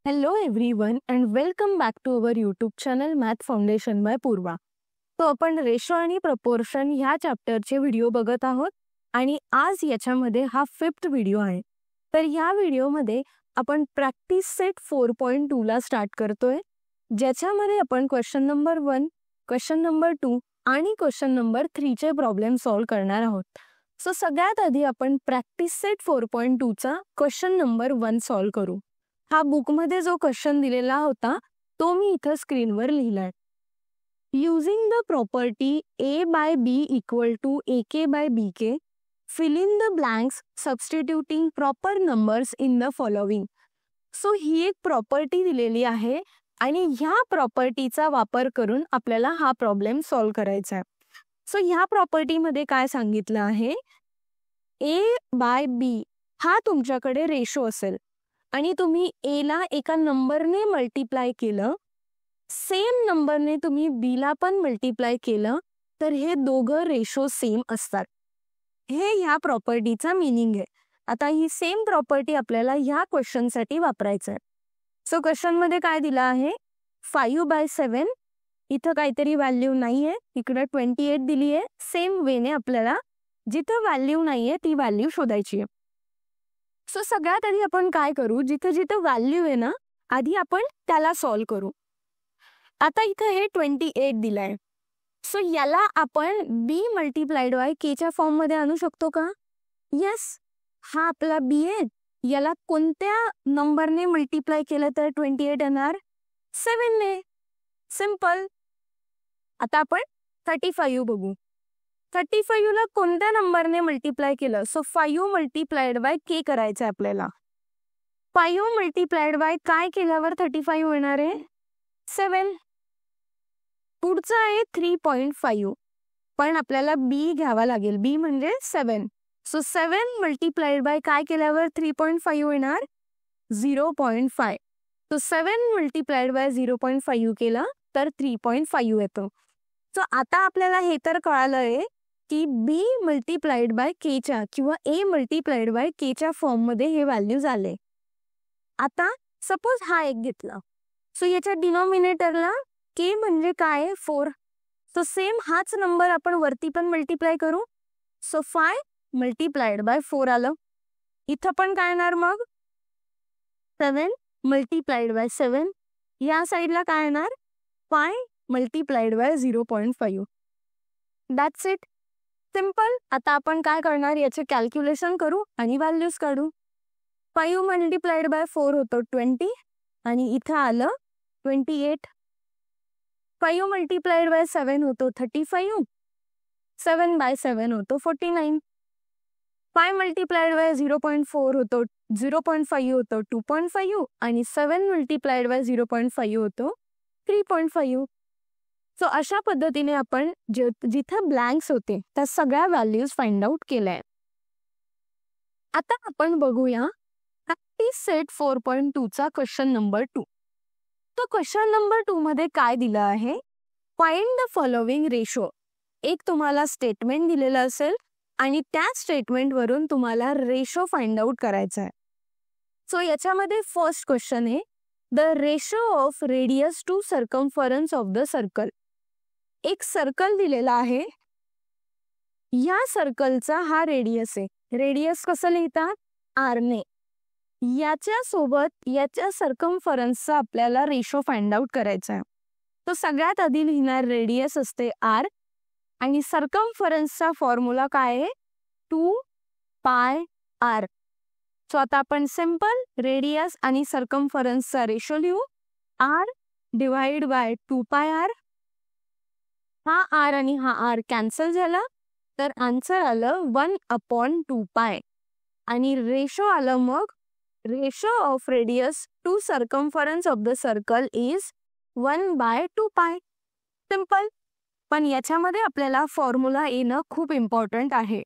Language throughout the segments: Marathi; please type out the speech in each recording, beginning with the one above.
Hello everyone and welcome back to our YouTube channel Math Foundation by पूर्वा. तो आपण रेशो आणि प्रपोर्शन ह्या चॅप्टरचे व्हिडिओ बघत आहोत आणि आज याच्यामध्ये हा 5th व्हिडिओ आहे. तर या व्हिडिओमध्ये आपण प्रॅक्टिस सेट 4.2 ला स्टार्ट करतोय, ज्याच्यामध्ये आपण क्वेश्चन नंबर 1, क्वेश्चन नंबर 2 आणि क्वेश्चन नंबर 3 चे प्रॉब्लेम सॉल्व करणार आहोत. सो सगळ्यात आधी आपण प्रॅक्टिस सेट 4.2 चा क्वेश्चन नंबर 1 सॉल्व करू. हा बुकमध्ये जो क्वेश्चन दिलेला होता तो मी इथं स्क्रीनवर लिहिलाय. Using the property a by b equal to ak by bk, fill in the blanks substituting proper numbers in the following. So ही एक प्रॉपर्टी दिलेली आहे आणि ह्या प्रॉपर्टीचा वापर करून आपल्याला हा प्रॉब्लेम सॉल्व करायचा आहे. सो ह्या प्रॉपर्टीमध्ये काय सांगितलं आहे, a बाय b हा तुमच्याकडे रेशो असेल आणि तुम्ही a ला एका नंबरने मल्टिप्लाय केलं, सेम नंबरने तुम्ही b ला पण मल्टिप्लाय केलं, तर हे दोघं रेशो सेम असतात. हे ह्या प्रॉपर्टीचा मीनिंग आहे. आता ही सेम प्रॉपर्टी आपल्याला ह्या क्वेश्चनसाठी वापरायचं आहे. सो क्वेश्चनमध्ये काय दिलं आहे, 5/7. इथं काहीतरी व्हॅल्यू नाहीये, इकडे 28 दिली आहे. सेम वेने आपल्याला जिथं व्हॅल्यू नाहीये ती व्हॅल्यू शोधायची आहे. सो सगळ्यात आधी आपण काय करू, जिथं जिथं व्हॅल्यू आहे ना, आधी आपण त्याला सॉल्व करू. आता इथं हे 28 दिलाय. सो याला आपण b मल्टिप्लाइड बाय k च्या फॉर्म मध्ये आणू शकतो का? येस, हा आपला b आहे. याला कोणत्या नंबरने मल्टिप्लाय केलं तर 28 येणार? 7 ने. सिंपल. आता आपण 35 बघू. 35 ला कोणत्या नंबरने मल्टिप्लाय केलं? सो 5 मल्टिप्लाइड बाय k करायचं आहे आपल्याला. 5 मल्टिप्लाइड बाय काय केल्यावर 35 होणार आहे? 7. पुढचं आहे 3.5, पण आपल्याला b घ्यावा लागेल. b म्हणजे 7. सो 7 मल्टिप्लाइड बाय काय केल्यावर 3.5 येणार? 0.5. सो 7 मल्टिप्लाइड बाय 0.5 केलं तर 3.5 येतो. सो आता आपल्याला हे तर कळालं आहे की b मल्टिप्लाइड बाय k च्या किंवा a मल्टिप्लाइड बाय k च्या फॉर्म मध्ये हे व्हॅल्यूज आले. आता सपोज हा एक घेतला, सो याच्या डिनॉमिनेटरला k म्हणजे काय? 4. सो सेम हाच नंबर आपण वरती पण मल्टिप्लाय करू. सो 5 मल्टिप्लाइड बाय 4 आलं. इथं पण काय येणार मग? 7 मल्टिप्लाइड बाय 7. या साईडला काय येणार? 5 multiplied by 0.5. That's it. Simple. आता आपण काय करणार, याचे कॅल्क्युलेशन करू आणि व्हॅल्यूज काढू. 5 मल्टिप्लाइड बाय 4 होतो 20 आणि इथं आलं 28. 5 मल्टिप्लाइड बाय 7 होतो 35. 7 बाय 7 होतो 49. 5 मल्टिप्लाइड बाय 0.4 होतो 0.5 होतो 2.5 आणि 7 मल्टिप्लाइड बाय 0.5 होतो 3.5. सो अशा पद्धतीने आपण जिथं ब्लँक्स होते त्या सगळ्या व्हॅल्यूज फाइंड आउट केल्या. आता आपण बघूया प्रॅक्टिस सेट 4.2 चा क्वेश्चन नंबर 2. तो क्वेश्चन नंबर 2 मध्ये काय दिलं आहे, फाइंड द फॉलोइंग रेशो. एक तुम्हाला स्टेटमेंट दिलेलं असेल आणि त्या स्टेटमेंट वरून तुम्हाला रेशो फाइंड आउट करायचा आहे. सो याच्यामध्ये फर्स्ट क्वेश्चन आहे, the ratio of radius to circumference of the circle. एक सर्कल दिलेला आहे, या सर्कलचा हा रेडियस आहे. रेडियस कसं लिहितात? r ने. याच्या सोबत याच्या सर्कम्फरन्सचा आपल्याला रेशो फाइंड आउट करायचा आहे. तो सगळ्यात आधी लिहिणार रेडियस असते r आणि सर्कम्फरन्सचा फॉर्म्युला काय आहे? 2πr. सो आता आपण सिंपल रेडियस आणि सर्कम्फरन्सचा रेशो लिहू. r divide by 2πr. हा r आणि हा r कॅन्सल झाला, तर आन्सर आलं 1/2π आणि रेशो आलं मग ratio of radius to circumference of the circle is 1/2π. Simple. पण याच्यामध्ये आपल्याला फॉर्म्युला येणं खूप इम्पॉर्टंट आहे.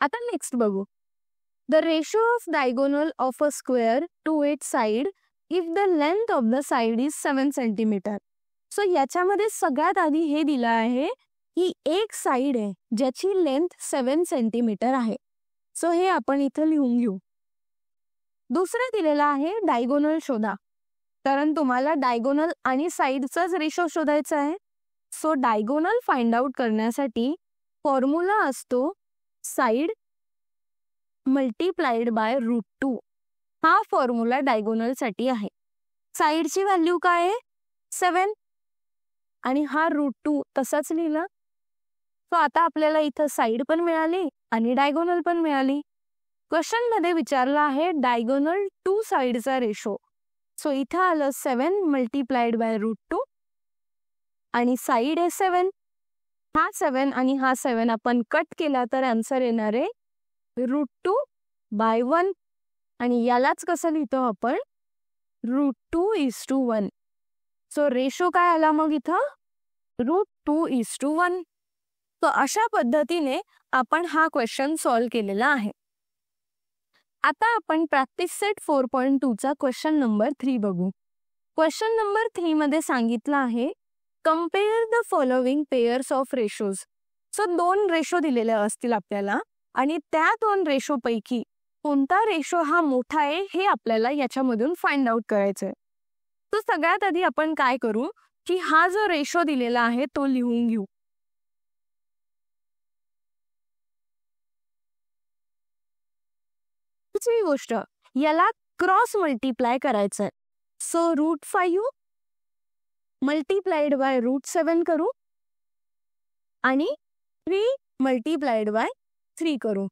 आता नेक्स्ट बघू. The ratio of diagonal of a square two it's side if the length of the side is 7 centimetre. So याच्यामध्ये सगळ्यात आधी हे दिलं आहे की एक साइड आहे ज्याची लेंथ 7 सेंटीमीटर आहे. सो हे आपण इथं लिहून घेऊ. दुसरं दिलेलं आहे डायगोनल शोधा, कारण तुम्हाला डायगोनल आणि साईडचाच रेशो शोधायचा आहे. सो डायगोनल फाइंड आउट करण्यासाठी फॉर्म्युला असतो साईड मल्टीप्लाइड बाय √2. हा फॉर्म्युला डायगोनल साठी आहे. साईडची व्हॅल्यू काय आहे 7 आणि हा √2 तसाच लिहिला. सो आता आपल्याला इथं साईड पण मिळाली आणि डायगोनल पण मिळाली. क्वेश्चन मध्ये विचारला आहे डायगोनल टू साईडचा रेशो. सो इथं आलं 7 मल्टीप्लाइड बाय √2 आणि साईड आहे 7. हा 7 आणि हा 7 आपण कट केला तर आन्सर येणार आहे √2/1 आणि यालाच कसं लिहितो आपण √2:1. सो रेशो काय आला मग इथं √2:1. तर अशा पद्धतीने आपण हा क्वेश्चन सॉल्व्ह केलेला आहे. आता आपण प्रॅक्टिस सेट 4.2चा क्वेश्चन नंबर 3 बघू. क्वेश्चन नंबर 3 मध्ये सांगितलं आहे compare the following pairs of ratios. So 2 ratio दिलेले असतील आपल्याला आणि त्या 2 रेशो पैकी कोणता रेशो हा मोठा आहे हे आपल्याला याच्यामधून फाइंड आउट करायचंय. तर सगळ्यात आधी आपण काय करू की हा जो रेशो दिलेला आहे तो लिहून घेऊ. दुसरी गोष्ट याला क्रॉस मल्टीप्लाय करायचंय. सो √5 मल्टीप्लाइड बाय √7 करू आणि 3 मल्टीप्लाइड बाय 3 करू.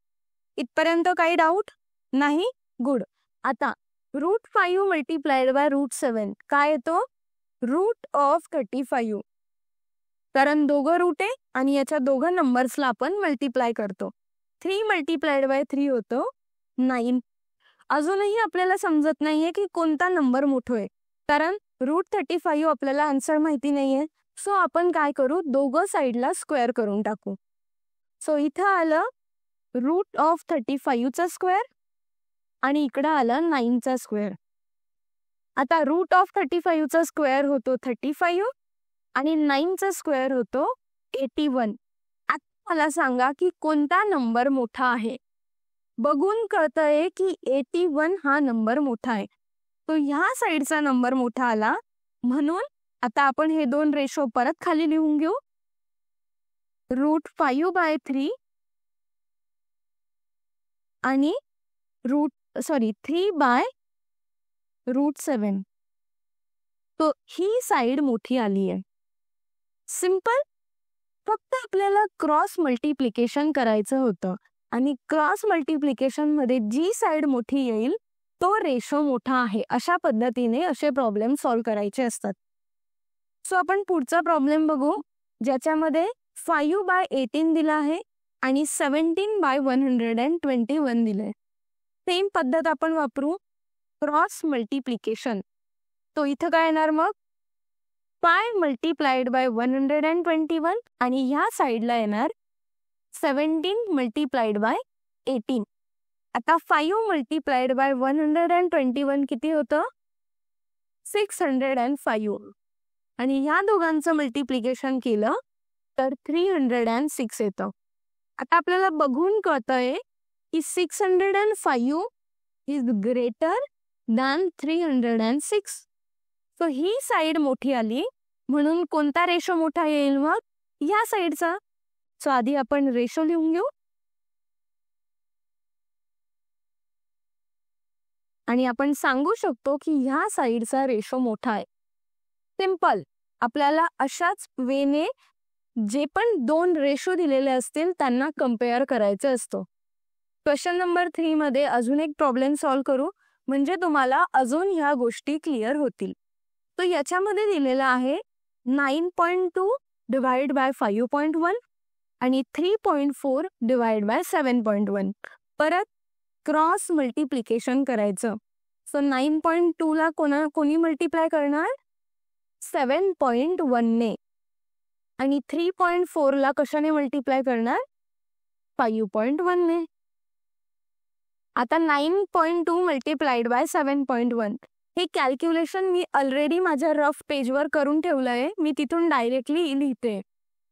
इथपर्यंत काही डाऊट नाही? गुड. आता √5 मल्टीप्लाइड बाय √7 काय येतो √35. कारण दोघं रूट आहे आणि याच्या दोघं नंबर्सला आपण मल्टीप्लाय करतो. 3 मल्टीप्लाइड बाय 3 होतो 9. अजूनही आपल्याला समजत नाहीये की कोणता नंबर मोठा आहे, कारण √35 आपल्याला आन्सर माहिती नाहीये. सो आपण काय करू दोघं साईडला स्क्वेअर करून टाकू. सो इथं आलं √35चा स्क्वेअर आणि इकडं आलं 9चा स्क्वेअर. आता √35चा स्क्वेअर होतो 35 आणि 9चा स्क्वेअर होतो 81. आता मला सांगा की कोणता नंबर मोठा आहे. बघून कळतंय की 81 हा नंबर मोठा आहे. तो ह्या साईडचा नंबर मोठा आला, म्हणून आता आपण हे 2 रेशो परत खाली लिहून घेऊ. √5/3 आणि 3/√7. तो ही साईड मोठी आली आहे. सिंपल. फक्त आपल्याला क्रॉस मल्टिप्लिकेशन करायचं होतं आणि क्रॉस मल्टिप्लिकेशन मध्ये जी साईड मोठी येईल तो रेशो मोठा आहे. अशा पद्धतीने असे प्रॉब्लेम सॉल्व्ह करायचे असतात. सो आपण पुढचा प्रॉब्लेम बघू, ज्याच्यामध्ये 5/18 दिला आहे आणि 17/121 दिले. सेम पद्धत आपण वापरू क्रॉस मल्टिप्लिकेशन. तो इथं काय येणार मग 5 मल्टीप्लाइड बाय 121 आणि ह्या साईडला येणार 17 मल्टीप्लाइड बाय 18. आता 5 मल्टीप्लाइड बाय 121 किती होतं 605 आणि ह्या दोघांचं मल्टिप्लिकेशन केलं तर 306 येतं. आता आपल्याला बघून कळतंय की 605 इज ग्रेटर दॅन 306. सो ही साईड मोठी आली, म्हणून कोणता रेशो मोठा येईल मग या साईडचा. सो आधी आपण रेशो लिहून घेऊ आणि आपण सांगू शकतो की ह्या साईडचा रेशो मोठा आहे. सिंपल. आपल्याला अशाच वेने जे पण 2 रेशो दिलेले असतील त्यांना कंपेअर करायचं असतं. क्वेश्चन नंबर 3 मध्ये अजून एक प्रॉब्लेम सॉल्व्ह करू, म्हणजे तुम्हाला अजून ह्या गोष्टी क्लिअर होतील. तो याच्यामध्ये दिलेला आहे 9.2 डिवाइड बाय 5.1 आणि 3.4 डिवाइड बाय 7.1. परत क्रॉस मल्टिप्लिकेशन करायचं. सो 9.2 ला कोणी मल्टिप्लाय करणार 7.1 ने आणि 3.4 ला कशाने मल्टिप्लाय करणार 5.1 ने. आता 9.2 मल्टिप्लाइड बाय 7.1 हे कॅल्क्युलेशन मी ऑलरेडी माझ्या रफ पेजवर करून ठेवलंय. मी तिथून डायरेक्टली लिहिते.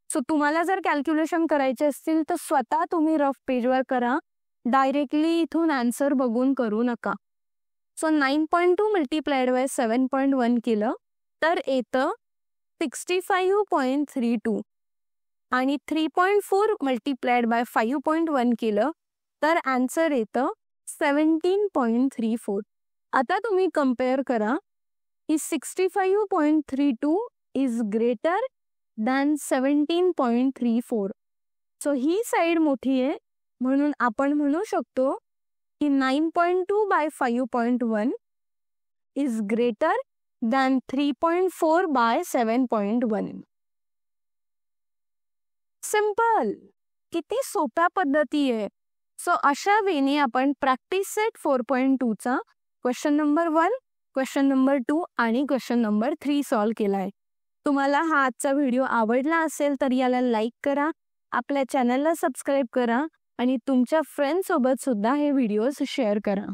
सो तुम्हाला जर कॅल्क्युलेशन करायचे असतील तर स्वतः तुम्ही रफ पेजवर करा. डायरेक्टली इथून आन्सर बघून करू नका. सो 9.2 मल्टिप्लाइड बाय 7.1 केलं तर येतं 65.32 आणि 3.4 मल्टिप्लाइड बाय 5.1 केलं तर आन्सर येतं 17.34. आता तुम्ही कम्पेअर करा की 65.32 इज ग्रेटर दॅन 17.34. सो ही साईड मोठी आहे म्हणून आपण म्हणू शकतो की 9.2 by 5.1 is greater than 3.4 by 7.1. Simple, किती सोप्या पद्धती आहे. सो अशा वेने आपण प्रॅक्टिस सेट 4.2 चा क्वेश्चन नंबर 1, क्वेश्चन नंबर 2 आणि क्वेश्चन नंबर 3 सॉल्व केलाय. तुम्हाला हा आजचा व्हिडिओ आवडला असेल तर याला लाईक करा, आपल्या चॅनलला सबस्क्राईब करा आणि तुमच्या फ्रेंड्स सोबत सुद्धा हे व्हिडिओज शेअर करा.